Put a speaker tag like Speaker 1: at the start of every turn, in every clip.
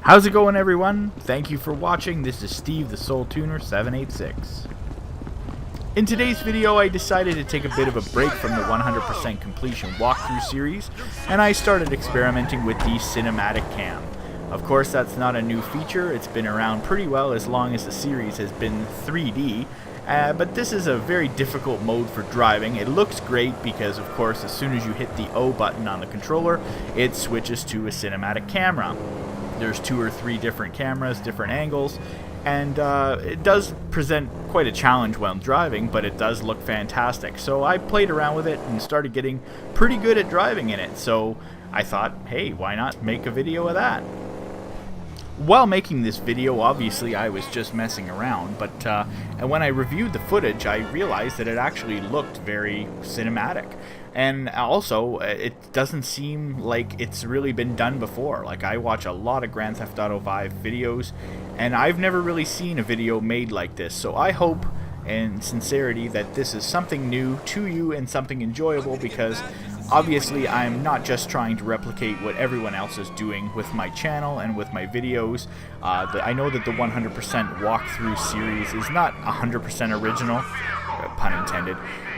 Speaker 1: How's it going, everyone? Thank you for watching. This is Steve the Soultuner 786. In today's video, I decided to take a bit of a break from the 100% completion walkthrough series, and I started experimenting with the cinematic cam. Of course, that's not a new feature. It's been around pretty well as long as the series has been 3D, but this is a very difficult mode for driving. It looks great because, of course, as soon as you hit the O button on the controller, it switches to a cinematic camera. There's 2 or 3 different cameras, different angles, and it does present quite a challenge while driving, but it does look fantastic. So I played around with it and started getting pretty good at driving in it, so I thought, hey, why not make a video of that? While making this video, obviously I was just messing around, but and when I reviewed the footage, I realized that it actually looked very cinematic. And also, it doesn't seem like it's really been done before. Like, I watch a lot of Grand Theft Auto 5 videos, and I've never really seen a video made like this. So I hope, in sincerity, that this is something new to you and something enjoyable, because obviously I'm not just trying to replicate what everyone else is doing with my channel and with my videos. I know that the 100% walkthrough series is not 100% original, pun intended,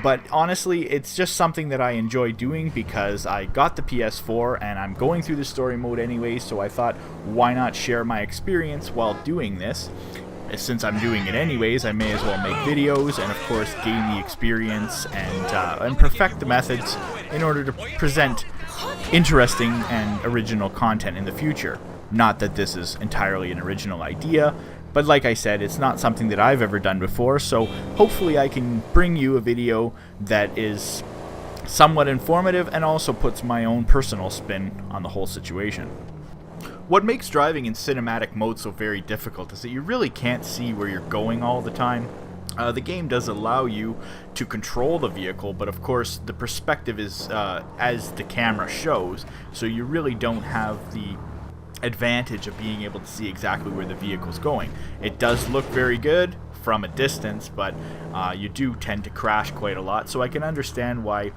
Speaker 1: but honestly it's just something that I enjoy doing because I got the PS4 and I'm going through the story mode anyway, so I thought, why not share my experience while doing this? Since I'm doing it anyways, I may as well make videos and of course gain the experience and perfect the methods in order to present interesting and original content in the future. Not that this is entirely an original idea, but like I said, it's not something that I've ever done before, so hopefully I can bring you a video that is somewhat informative and also puts my own personal spin on the whole situation. What makes driving in cinematic mode so very difficult is that you really can't see where you're going all the time. The game does allow you to control the vehicle, but of course the perspective is as the camera shows, so you really don't have the advantage of being able to see exactly where the vehicle's going. It does look very good from a distance, but you do tend to crash quite a lot, so I can understand why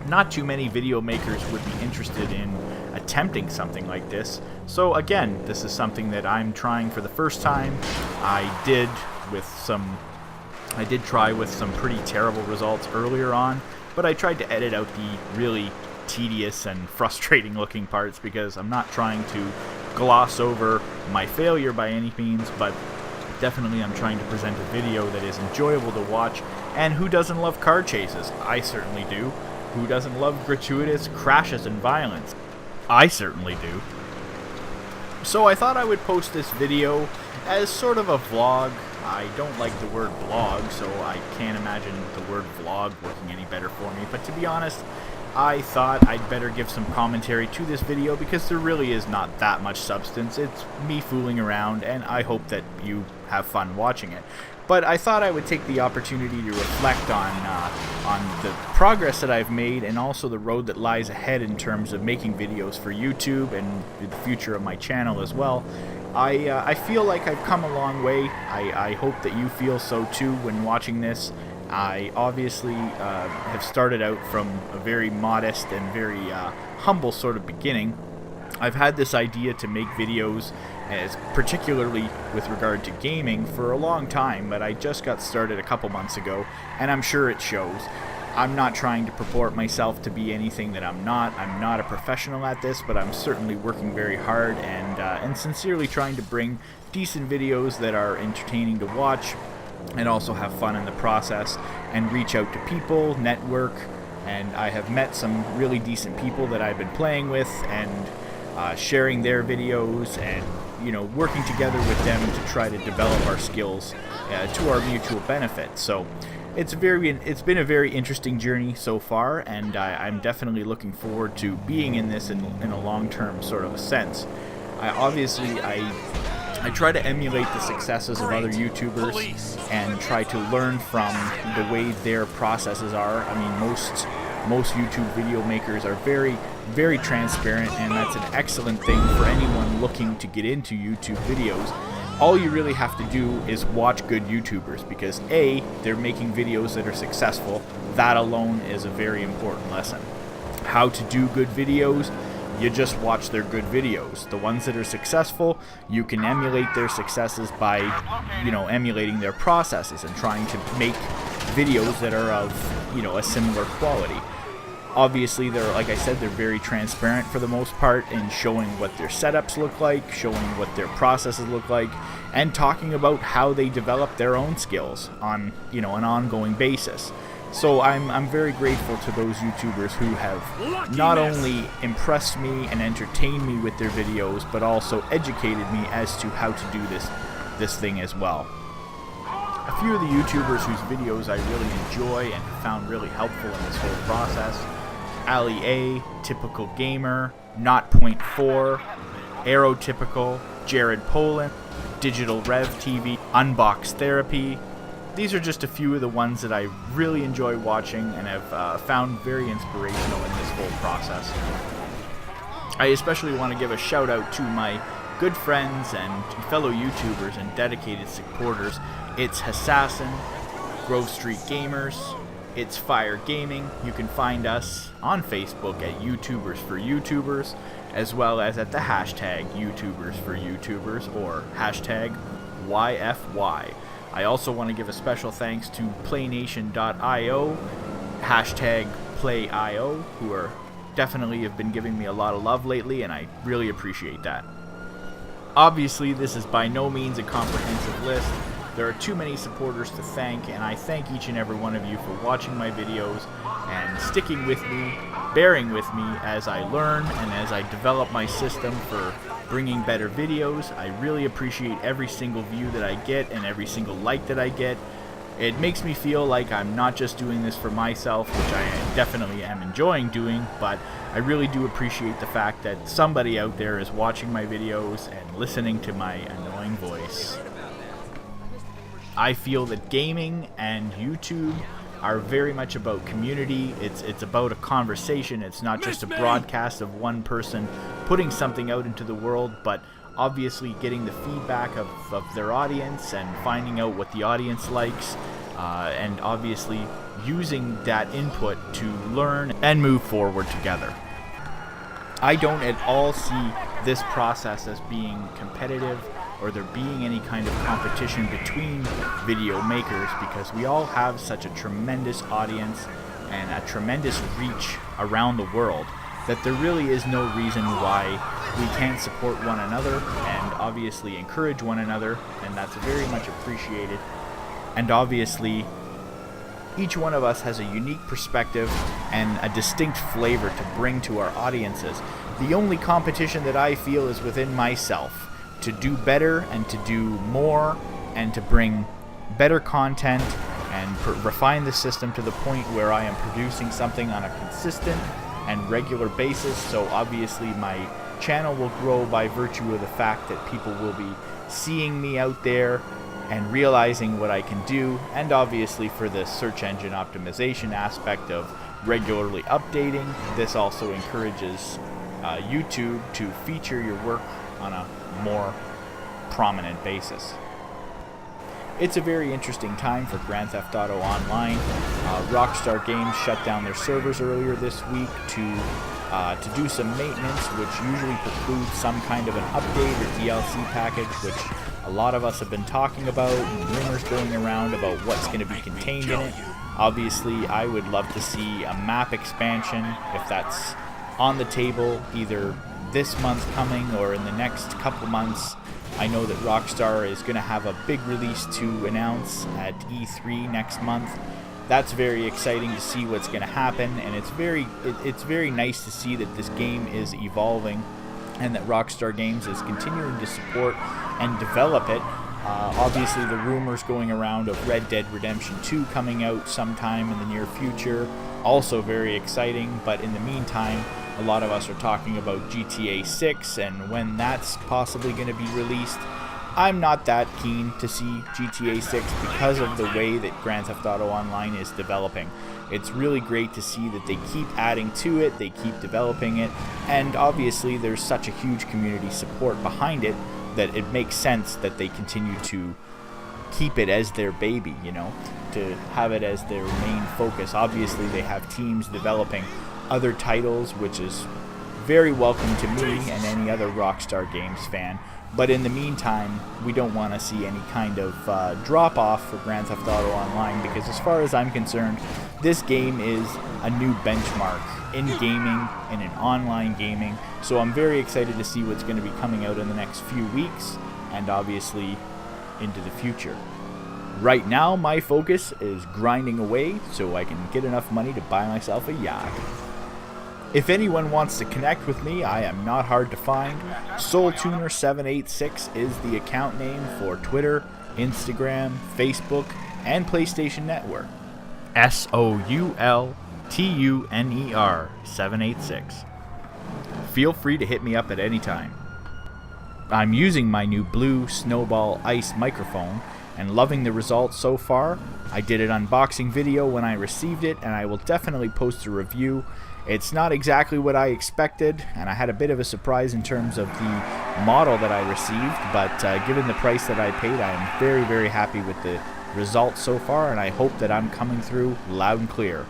Speaker 1: not too many video makers would be interested in attempting something like this. So again, this is something that I'm trying for the first time. I did try with some pretty terrible results earlier on, but I tried to edit out the really tedious and frustrating looking parts because I'm not trying to gloss over my failure by any means, but definitely I'm trying to present a video that is enjoyable to watch. And who doesn't love car chases? I certainly do. Who doesn't love gratuitous crashes and violence? I certainly do. So I thought I would post this video as sort of a vlog. I don't like the word blog, so I can't imagine the word vlog working any better for me, but to be honest, I thought I'd better give some commentary to this video because there really is not that much substance. It's me fooling around, and I hope that you have fun watching it. But I thought I would take the opportunity to reflect on the progress that I've made and also the road that lies ahead in terms of making videos for YouTube and the future of my channel as well. I feel like I've come a long way. I hope that you feel so too when watching this. I obviously have started out from a very modest and very humble sort of beginning. I've had this idea to make videos, particularly with regard to gaming, for a long time, but I just got started a couple months ago, and I'm sure it shows. I'm not trying to purport myself to be anything that I'm not. I'm not a professional at this, but I'm certainly working very hard and sincerely trying to bring decent videos that are entertaining to watch and also have fun in the process and reach out to people, network, and I have met some really decent people that I've been playing with and sharing their videos and, you know, working together with them to try to develop our skills to our mutual benefit. So it's been a very interesting journey so far, and I'm definitely looking forward to being in this in a long-term sort of a sense. I try to emulate the successes of other YouTubers and try to learn from the way their processes are. I mean, most YouTube video makers are very, very transparent, and that's an excellent thing for anyone looking to get into YouTube videos. All you really have to do is watch good YouTubers because A, they're making videos that are successful. That alone is a very important lesson. How to do good videos, You just watch their good videos. The ones that are successful, you can emulate their successes by, emulating their processes and trying to make videos that are of, a similar quality. Obviously, like I said, they're very transparent for the most part in showing what their setups look like, showing what their processes look like, and talking about how they develop their own skills on, an ongoing basis. So I'm very grateful to those YouTubers who have not only impressed me and entertained me with their videos, but also educated me as to how to do this thing as well. A few of the YouTubers whose videos I really enjoy and have found really helpful in this whole process: Ali A, Typical Gamer, Not.4, Aerotypical, Jared Poland, Digital Rev TV, Unbox Therapy. These are just a few of the ones that I really enjoy watching and have found very inspirational in this whole process. I especially want to give a shout out to my good friends and fellow YouTubers and dedicated supporters. It's Hassassin, Grove Street Gamers, It's Fire Gaming. You can find us on Facebook at YouTubers for YouTubers, as well as at the hashtag YouTubers for YouTubers, or hashtag YFY. I also want to give a special thanks to PlayNation.io, hashtag PlayIO, who are definitely have been giving me a lot of love lately, and I really appreciate that. Obviously, this is by no means a comprehensive list. There are too many supporters to thank, and I thank each and every one of you for watching my videos and sticking with me, bearing with me as I learn and as I develop my system for bringing better videos. I really appreciate every single view that I get and every single like that I get. It makes me feel like I'm not just doing this for myself, which I definitely am enjoying doing, but I really do appreciate the fact that somebody out there is watching my videos and listening to my annoying voice. I feel that gaming and YouTube are very much about community. It's about a conversation. It's not just a broadcast of one person putting something out into the world, but obviously getting the feedback of their audience and finding out what the audience likes, and obviously using that input to learn and move forward together. I don't at all see this process as being competitive or there being any kind of competition between video makers, because we all have such a tremendous audience and a tremendous reach around the world that there really is no reason why we can't support one another and obviously encourage one another, and that's very much appreciated. And obviously, each one of us has a unique perspective and a distinct flavor to bring to our audiences. The only competition that I feel is within myself, to do better and to do more and to bring better content and refine the system to the point where I am producing something on a consistent and regular basis. So obviously my channel will grow by virtue of the fact that people will be seeing me out there and realizing what I can do, and obviously for the search engine optimization aspect of regularly updating. This also encourages YouTube to feature your work on a more prominent basis. It's a very interesting time for Grand Theft Auto Online. Rockstar Games shut down their servers earlier this week to do some maintenance, which usually precludes some kind of an update or DLC package, which a lot of us have been talking about, and rumors going around about what's going to be contained in it. Obviously, I would love to see a map expansion, if that's on the table, either this month coming or in the next couple months. I know that Rockstar is going to have a big release to announce at E3 next month. That's very exciting to see what's going to happen, and it's very nice to see that this game is evolving and that Rockstar Games is continuing to support and develop it. Obviously, the rumors going around of Red Dead Redemption 2 coming out sometime in the near future, also very exciting, but in the meantime, a lot of us are talking about GTA 6 and when that's possibly going to be released. I'm not that keen to see GTA 6 because of the way that Grand Theft Auto Online is developing. It's really great to see that they keep adding to it, they keep developing it, and obviously there's such a huge community support behind it that it makes sense that they continue to keep it as their baby, to have it as their main focus. Obviously they have teams developing other titles, which is very welcome to me and any other Rockstar Games fan. But in the meantime, we don't want to see any kind of drop-off for Grand Theft Auto Online, because as far as I'm concerned, this game is a new benchmark in gaming and in online gaming. So I'm very excited to see what's going to be coming out in the next few weeks, and obviously into the future. Right now, my focus is grinding away so I can get enough money to buy myself a yacht. If anyone wants to connect with me, I am not hard to find. Soultuner786 is the account name for Twitter, Instagram, Facebook, and PlayStation Network. SOULTUNER 786. Feel free to hit me up at any time. I'm using my new Blue Snowball Ice microphone and loving the results so far. I did an unboxing video when I received it, and I will definitely post a review. It's not exactly what I expected, and I had a bit of a surprise in terms of the model that I received, but given the price that I paid, I am very, very happy with the results so far, and I hope that I'm coming through loud and clear.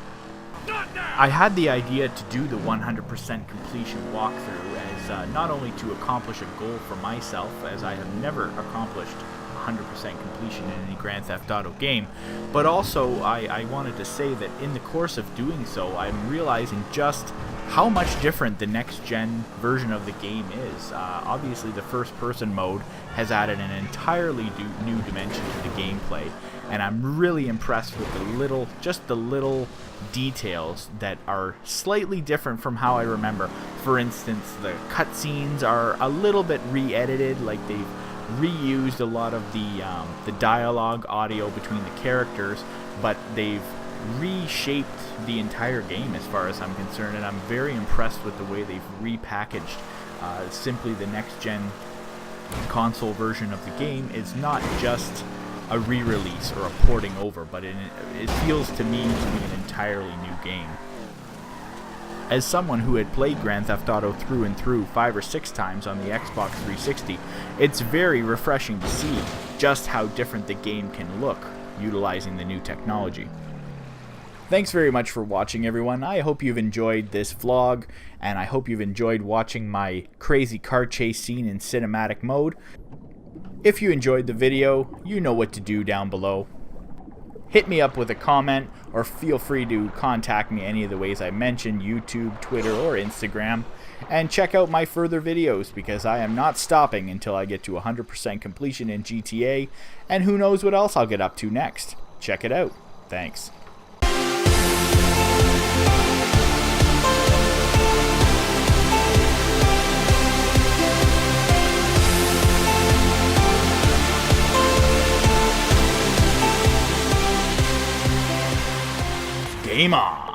Speaker 1: I had the idea to do the 100% completion walkthrough as not only to accomplish a goal for myself, as I have never accomplished 100% completion in any Grand Theft Auto game, but also I wanted to say that in the course of doing so, I'm realizing just how much different the next-gen version of the game is. Obviously, the first-person mode has added an entirely new dimension to the gameplay, and I'm really impressed with the little details that are slightly different from how I remember. For instance, the cutscenes are a little bit re-edited, like they've reused a lot of the dialogue audio between the characters, but they've reshaped the entire game as far as I'm concerned, and I'm very impressed with the way they've repackaged simply the next-gen console version of the game. It's not just a re-release or a porting over, but it feels to me to be an entirely new game. As someone who had played Grand Theft Auto through and through 5 or 6 times on the Xbox 360, it's very refreshing to see just how different the game can look utilizing the new technology. Thanks very much for watching, everyone. I hope you've enjoyed this vlog, and I hope you've enjoyed watching my crazy car chase scene in cinematic mode. If you enjoyed the video, you know what to do down below. Hit me up with a comment, or feel free to contact me any of the ways I mentioned, YouTube, Twitter, or Instagram. And check out my further videos, because I am not stopping until I get to 100% completion in GTA, and who knows what else I'll get up to next. Check it out. Thanks. Game on!